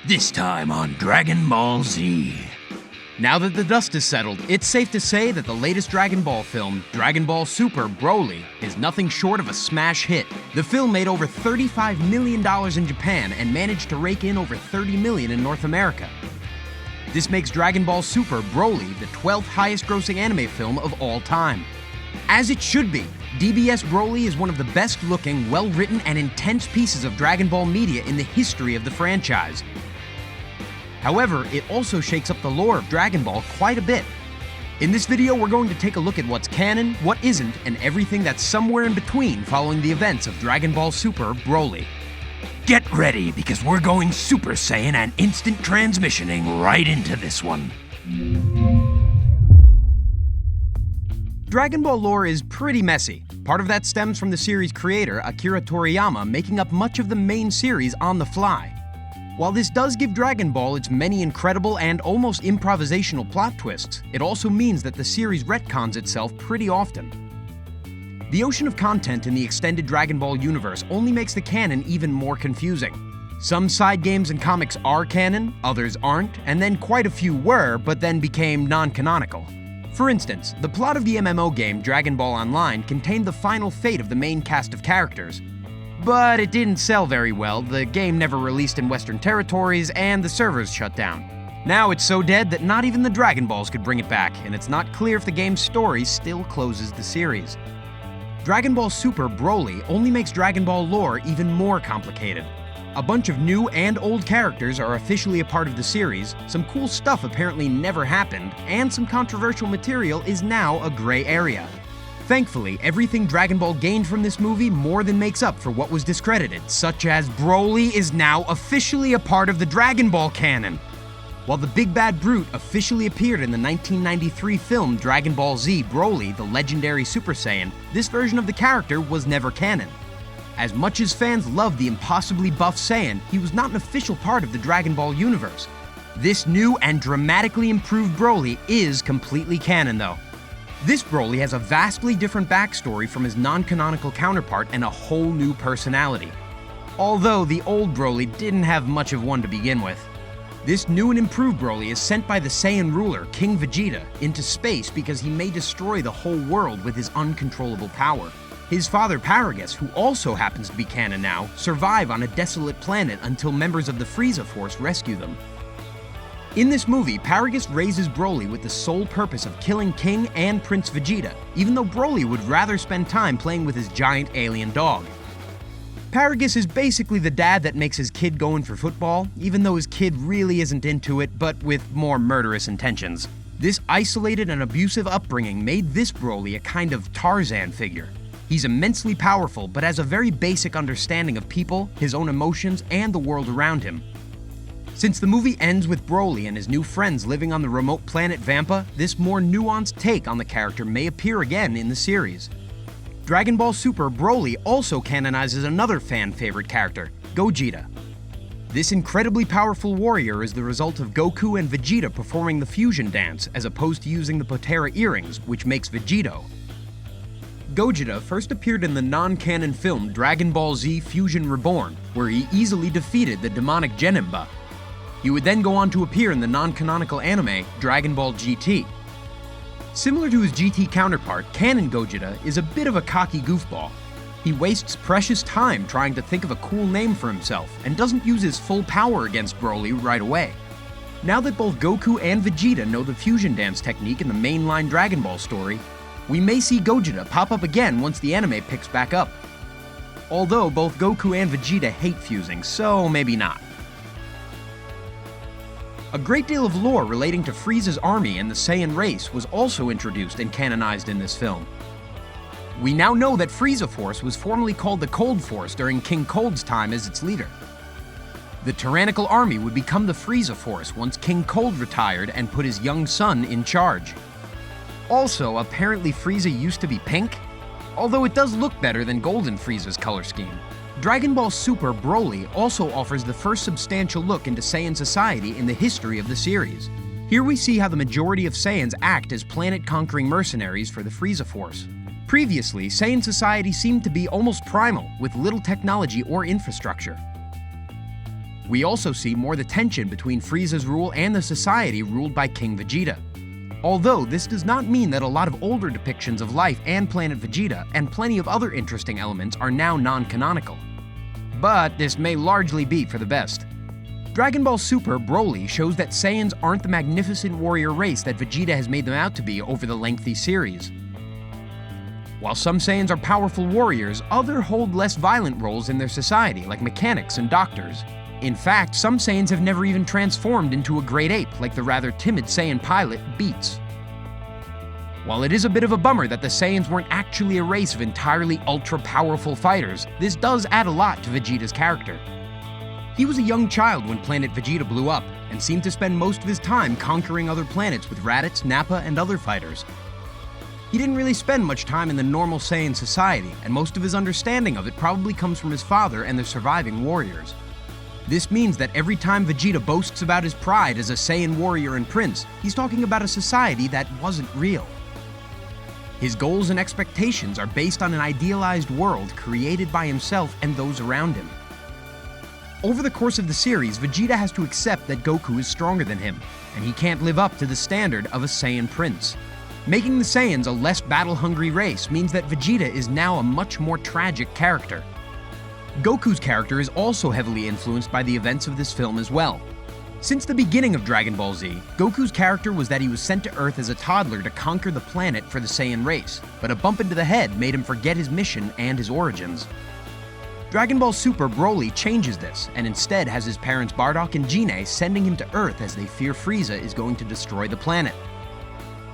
This time on Dragon Ball Z. Now that the dust has settled, it's safe to say that the latest Dragon Ball film, Dragon Ball Super Broly, is nothing short of a smash hit. The film made over $35 million in Japan and managed to rake in over $30 million in North America. This makes Dragon Ball Super Broly the 12th highest grossing anime film of all time. As it should be, DBS Broly is one of the best looking, well-written, and intense pieces of Dragon Ball media in the history of the franchise. However, it also shakes up the lore of Dragon Ball quite a bit. In this video, we're going to take a look at what's canon, what isn't, and everything that's somewhere in between following the events of Dragon Ball Super Broly. Get ready, because we're going Super Saiyan and instant transmissioning right into this one. Dragon Ball lore is pretty messy. Part of that stems from the series' creator, Akira Toriyama, making up much of the main series on the fly. While this does give Dragon Ball its many incredible and almost improvisational plot twists, it also means that the series retcons itself pretty often. The ocean of content in the extended Dragon Ball universe only makes the canon even more confusing. Some side games and comics are canon, others aren't, and then quite a few were, but then became non-canonical. For instance, the plot of the MMO game Dragon Ball Online contained the final fate of the main cast of characters. But it didn't sell very well, the game never released in Western territories, and the servers shut down. Now it's so dead that not even the Dragon Balls could bring it back, and it's not clear if the game's story still closes the series. Dragon Ball Super Broly only makes Dragon Ball lore even more complicated. A bunch of new and old characters are officially a part of the series, some cool stuff apparently never happened, and some controversial material is now a gray area. Thankfully, everything Dragon Ball gained from this movie more than makes up for what was discredited, such as Broly is now officially a part of the Dragon Ball canon. While the Big Bad Brute officially appeared in the 1993 film Dragon Ball Z Broly, the Legendary Super Saiyan, this version of the character was never canon. As much as fans loved the impossibly buff Saiyan, he was not an official part of the Dragon Ball universe. This new and dramatically improved Broly is completely canon though. This Broly has a vastly different backstory from his non-canonical counterpart and a whole new personality. Although the old Broly didn't have much of one to begin with. This new and improved Broly is sent by the Saiyan ruler, King Vegeta, into space because he may destroy the whole world with his uncontrollable power. His father Paragus, who also happens to be canon now, survive on a desolate planet until members of the Frieza Force rescue them. In this movie, Paragus raises Broly with the sole purpose of killing King and Prince Vegeta, even though Broly would rather spend time playing with his giant alien dog. Paragus is basically the dad that makes his kid go in for football, even though his kid really isn't into it, but with more murderous intentions. This isolated and abusive upbringing made this Broly a kind of Tarzan figure. He's immensely powerful, but has a very basic understanding of people, his own emotions, and the world around him. Since the movie ends with Broly and his new friends living on the remote planet Vampa, this more nuanced take on the character may appear again in the series. Dragon Ball Super Broly also canonizes another fan-favorite character, Gogeta. This incredibly powerful warrior is the result of Goku and Vegeta performing the fusion dance, as opposed to using the Potara earrings, which makes Vegito. Gogeta first appeared in the non-canon film Dragon Ball Z Fusion Reborn, where he easily defeated the demonic Geninba. He would then go on to appear in the non-canonical anime Dragon Ball GT. Similar to his GT counterpart, canon Gogeta is a bit of a cocky goofball. He wastes precious time trying to think of a cool name for himself and doesn't use his full power against Broly right away. Now that both Goku and Vegeta know the fusion dance technique in the mainline Dragon Ball story, we may see Gogeta pop up again once the anime picks back up. Although both Goku and Vegeta hate fusing, so maybe not. A great deal of lore relating to Frieza's army and the Saiyan race was also introduced and canonized in this film. We now know that Frieza Force was formerly called the Cold Force during King Cold's time as its leader. The tyrannical army would become the Frieza Force once King Cold retired and put his young son in charge. Also, apparently Frieza used to be pink, although it does look better than Golden Frieza's color scheme. Dragon Ball Super Broly also offers the first substantial look into Saiyan society in the history of the series. Here we see how the majority of Saiyans act as planet-conquering mercenaries for the Frieza Force. Previously, Saiyan society seemed to be almost primal, with little technology or infrastructure. We also see more the tension between Frieza's rule and the society ruled by King Vegeta. Although this does not mean that a lot of older depictions of life and Planet Vegeta and plenty of other interesting elements are now non-canonical. But this may largely be for the best. Dragon Ball Super Broly shows that Saiyans aren't the magnificent warrior race that Vegeta has made them out to be over the lengthy series. While some Saiyans are powerful warriors, others hold less violent roles in their society, like mechanics and doctors. In fact, some Saiyans have never even transformed into a great ape, like the rather timid Saiyan pilot, Beats. While it is a bit of a bummer that the Saiyans weren't actually a race of entirely ultra-powerful fighters, this does add a lot to Vegeta's character. He was a young child when Planet Vegeta blew up, and seemed to spend most of his time conquering other planets with Raditz, Nappa, and other fighters. He didn't really spend much time in the normal Saiyan society, and most of his understanding of it probably comes from his father and the surviving warriors. This means that every time Vegeta boasts about his pride as a Saiyan warrior and prince, he's talking about a society that wasn't real. His goals and expectations are based on an idealized world created by himself and those around him. Over the course of the series, Vegeta has to accept that Goku is stronger than him, and he can't live up to the standard of a Saiyan prince. Making the Saiyans a less battle-hungry race means that Vegeta is now a much more tragic character. Goku's character is also heavily influenced by the events of this film as well. Since the beginning of Dragon Ball Z, Goku's character was that he was sent to Earth as a toddler to conquer the planet for the Saiyan race, but a bump into the head made him forget his mission and his origins. Dragon Ball Super Broly changes this, and instead has his parents Bardock and Gine sending him to Earth as they fear Frieza is going to destroy the planet.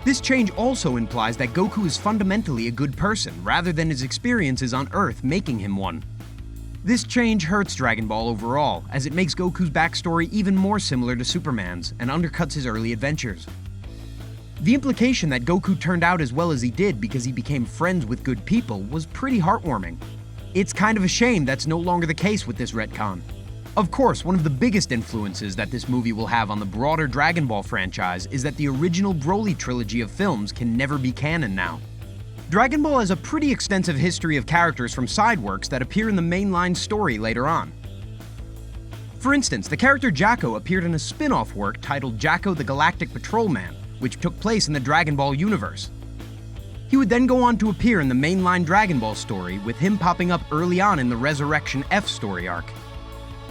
This change also implies that Goku is fundamentally a good person, rather than his experiences on Earth making him one. This change hurts Dragon Ball overall, as it makes Goku's backstory even more similar to Superman's, and undercuts his early adventures. The implication that Goku turned out as well as he did because he became friends with good people was pretty heartwarming. It's kind of a shame that's no longer the case with this retcon. Of course, one of the biggest influences that this movie will have on the broader Dragon Ball franchise is that the original Broly trilogy of films can never be canon now. Dragon Ball has a pretty extensive history of characters from side works that appear in the mainline story later on. For instance, the character Jacko appeared in a spin-off work titled Jacko the Galactic Patrolman, which took place in the Dragon Ball universe. He would then go on to appear in the mainline Dragon Ball story, with him popping up early on in the Resurrection F story arc.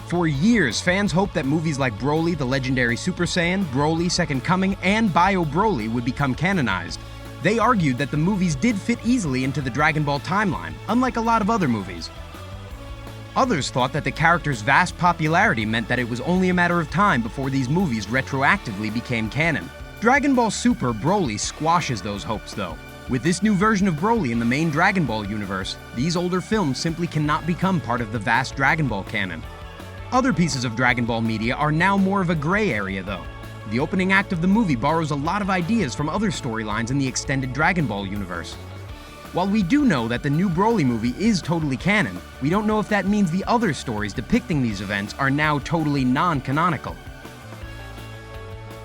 For years, fans hoped that movies like Broly, the Legendary Super Saiyan, Broly, Second Coming, and Bio Broly would become canonized. They argued that the movies did fit easily into the Dragon Ball timeline, unlike a lot of other movies. Others thought that the character's vast popularity meant that it was only a matter of time before these movies retroactively became canon. Dragon Ball Super Broly squashes those hopes, though. With this new version of Broly in the main Dragon Ball universe, these older films simply cannot become part of the vast Dragon Ball canon. Other pieces of Dragon Ball media are now more of a gray area, though. The opening act of the movie borrows a lot of ideas from other storylines in the extended Dragon Ball universe. While we do know that the new Broly movie is totally canon, we don't know if that means the other stories depicting these events are now totally non-canonical.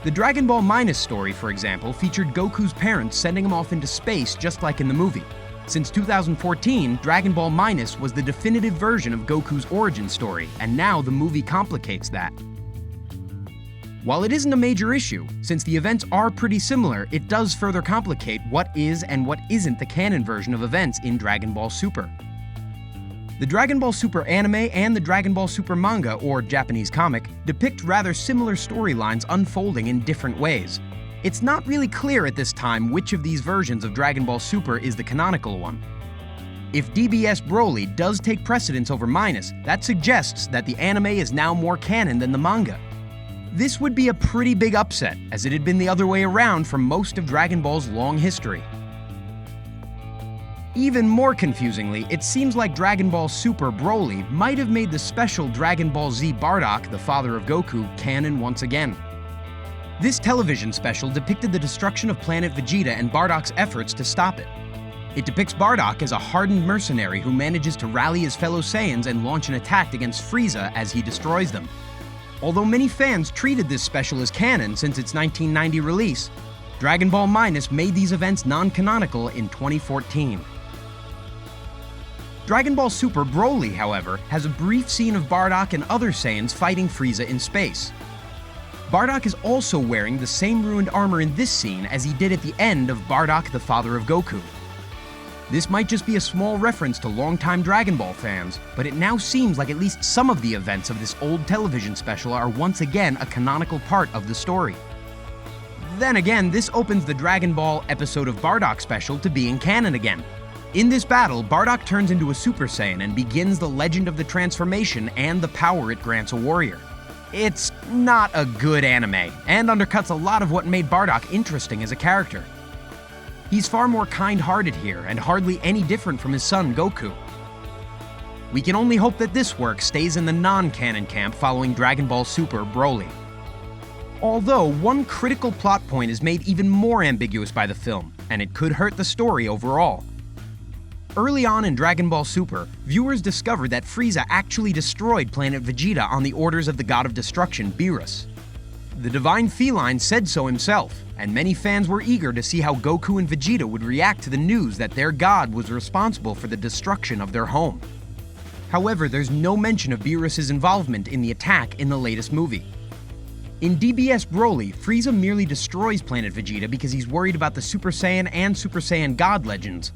The Dragon Ball Minus story, for example, featured Goku's parents sending him off into space just like in the movie. Since 2014, Dragon Ball Minus was the definitive version of Goku's origin story, and now the movie complicates that. While it isn't a major issue, since the events are pretty similar, it does further complicate what is and what isn't the canon version of events in Dragon Ball Super. The Dragon Ball Super anime and the Dragon Ball Super manga, or Japanese comic, depict rather similar storylines unfolding in different ways. It's not really clear at this time which of these versions of Dragon Ball Super is the canonical one. If DBS Broly does take precedence over Minus, that suggests that the anime is now more canon than the manga. This would be a pretty big upset, as it had been the other way around for most of Dragon Ball's long history. Even more confusingly, it seems like Dragon Ball Super Broly might have made the special Dragon Ball Z Bardock, the father of Goku, canon once again. This television special depicted the destruction of Planet Vegeta and Bardock's efforts to stop it. It depicts Bardock as a hardened mercenary who manages to rally his fellow Saiyans and launch an attack against Frieza as he destroys them. Although many fans treated this special as canon since its 1990 release, Dragon Ball Minus made these events non-canonical in 2014. Dragon Ball Super Broly, however, has a brief scene of Bardock and other Saiyans fighting Frieza in space. Bardock is also wearing the same ruined armor in this scene as he did at the end of Bardock the Father of Goku. This might just be a small reference to longtime Dragon Ball fans, but it now seems like at least some of the events of this old television special are once again a canonical part of the story. Then again, this opens the Dragon Ball episode of Bardock special to being canon again. In this battle, Bardock turns into a Super Saiyan and begins the legend of the transformation and the power it grants a warrior. It's not a good anime, and undercuts a lot of what made Bardock interesting as a character. He's far more kind-hearted here, and hardly any different from his son Goku. We can only hope that this work stays in the non-canon camp following Dragon Ball Super Broly. Although, one critical plot point is made even more ambiguous by the film, and it could hurt the story overall. Early on in Dragon Ball Super, viewers discovered that Frieza actually destroyed planet Vegeta on the orders of the god of destruction, Beerus. The divine feline said so himself, and many fans were eager to see how Goku and Vegeta would react to the news that their god was responsible for the destruction of their home. However, there's no mention of Beerus' involvement in the attack in the latest movie. In DBS Broly, Frieza merely destroys planet Vegeta because he's worried about the Super Saiyan and Super Saiyan God legends.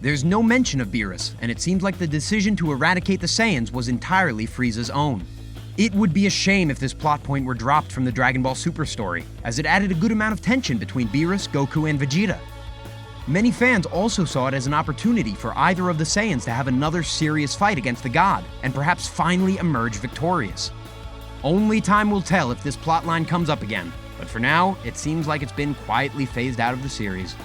There's no mention of Beerus, and it seems like the decision to eradicate the Saiyans was entirely Frieza's own. It would be a shame if this plot point were dropped from the Dragon Ball Super story, as it added a good amount of tension between Beerus, Goku, and Vegeta. Many fans also saw it as an opportunity for either of the Saiyans to have another serious fight against the god, and perhaps finally emerge victorious. Only time will tell if this plotline comes up again, but for now, it seems like it's been quietly phased out of the series.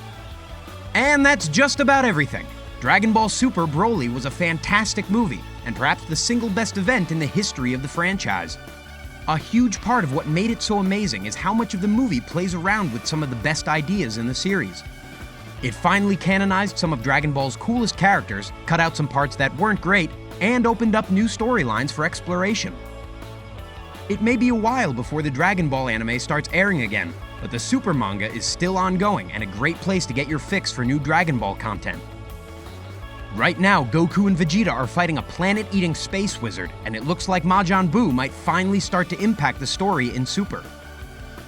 And that's just about everything. Dragon Ball Super Broly was a fantastic movie, and perhaps the single best event in the history of the franchise. A huge part of what made it so amazing is how much of the movie plays around with some of the best ideas in the series. It finally canonized some of Dragon Ball's coolest characters, cut out some parts that weren't great, and opened up new storylines for exploration. It may be a while before the Dragon Ball anime starts airing again, but the Super manga is still ongoing and a great place to get your fix for new Dragon Ball content. Right now, Goku and Vegeta are fighting a planet-eating space wizard, and it looks like Majin Buu might finally start to impact the story in Super.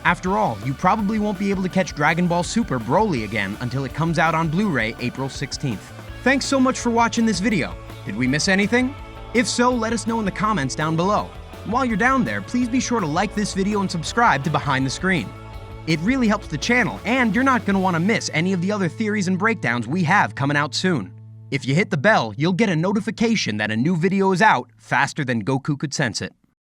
After all, you probably won't be able to catch Dragon Ball Super Broly again until it comes out on Blu-ray April 16th. Thanks so much for watching this video. Did we miss anything? If so, let us know in the comments down below. And while you're down there, please be sure to like this video and subscribe to Behind the Screen. It really helps the channel, and you're not going to want to miss any of the other theories and breakdowns we have coming out soon. If you hit the bell, you'll get a notification that a new video is out faster than Goku could sense it.